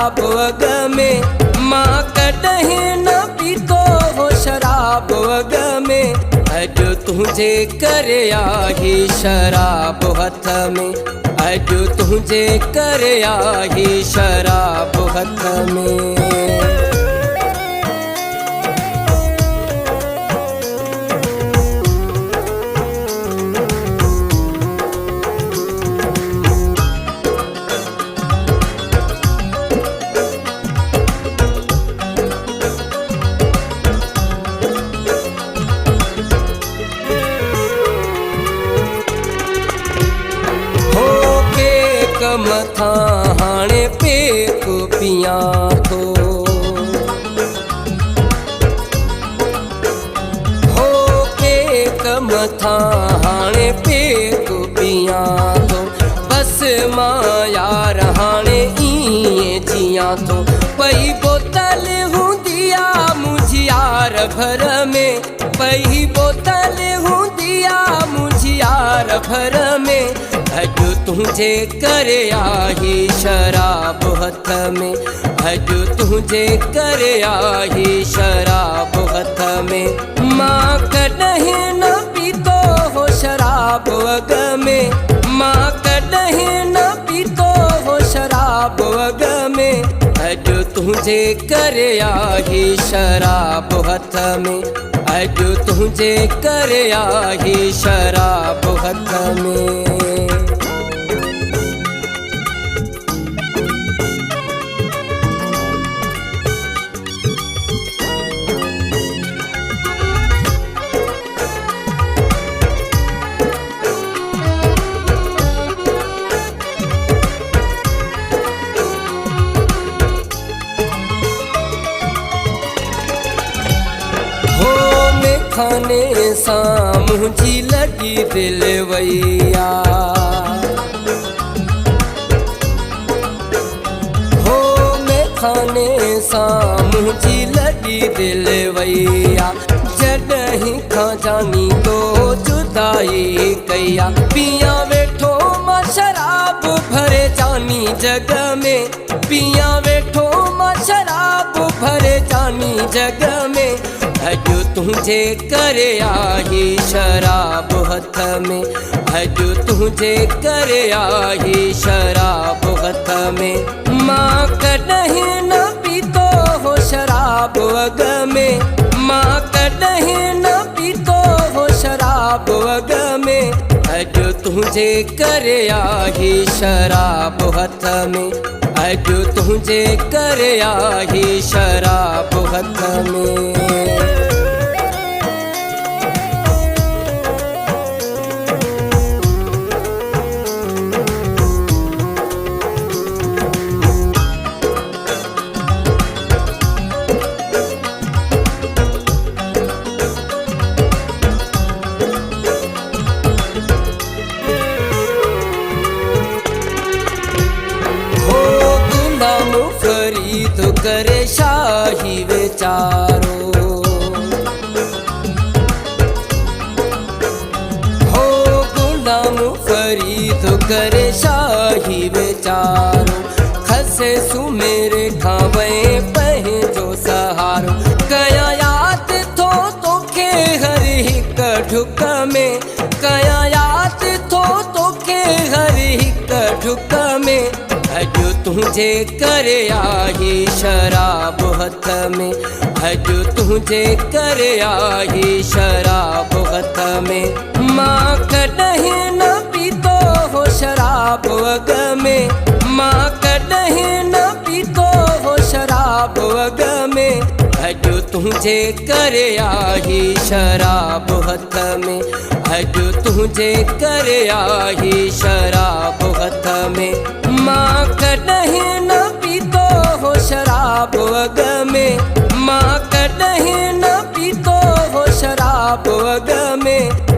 शराब अग में, मां कॾहिं न पीतो हो शराब अग में। अॼु तुंहिंजे करे आई शराब हथ में, अॼु तुंहिंजे करे आई शराब हथ में। मथा हाणे पेक पियां थो, हो पेक मथा हाणे पेक पियां थो। बसि मां यार हाणे ईअं जियां थो। पई बोतल हूंदी आ मुंहिंजी यार भर में, पई बोतल हूंदी आ मुंहिंजी यार भर में। अॼु तुंहिंजे करे आई शराब हथ में, अॼु तुंहिंजे करे आई शराब हथ में। मां कॾहिं न पीतो हो शराब अग में, मां कॾहिं न पीतो हो शराब अग में। अॼु तुंहिंजे करे आई शराब हथ में, अॼु तुंहिंजे करे आई शराब हथ में। खाने सां मुंहिंजी लॻी दिलि वैया, हो मैं खाने सां मुंहिंजी लॻी दिलि वैया। जॾहिं खां जानी तो जुदाई कया, पिया वेठो मां शराब भरे जानी जग में, पिया वेठो मां शराब भरे जानी जग में। अॼु तुंहिंजे करे आई शराब हथ में, अॼु तुंहिंजे करे आई शराब हथ में। मां कॾहिं न पीतो हो शराब अग में, मां कॾहिं न पीतो हो शराब अग में। अॼु तुंहिंजे करे आई शराब हथ में, अॼु तुंहिंजे करे आई शराब हथ में। फरीद करे शाही वेचारो, हो गुलाम फरीद करे शाही वेचारो। खसे सुमेरे खावे पंहिंजो सहारो, कया याद थो तोखे हर हिक ढुक में, कया याद थो तोखे हर हिक ढुक में। अॼु तुंहिंजे करे आई शराब हथ में, अॼु तुंहिंजे करे आई शराब हथ में। मां कॾहिं न पीतो हो शराब अग में, मां कॾहिं न पीतो हो शराब अग में। अॼु तुंहिंजे करे आई शराब हथ में, अॼु तुंहिंजे करे आई शराब हथ में। मां कॾहिं न पीतो हो शराब अग में, मां कॾहिं न पीतो हो शराब अग में।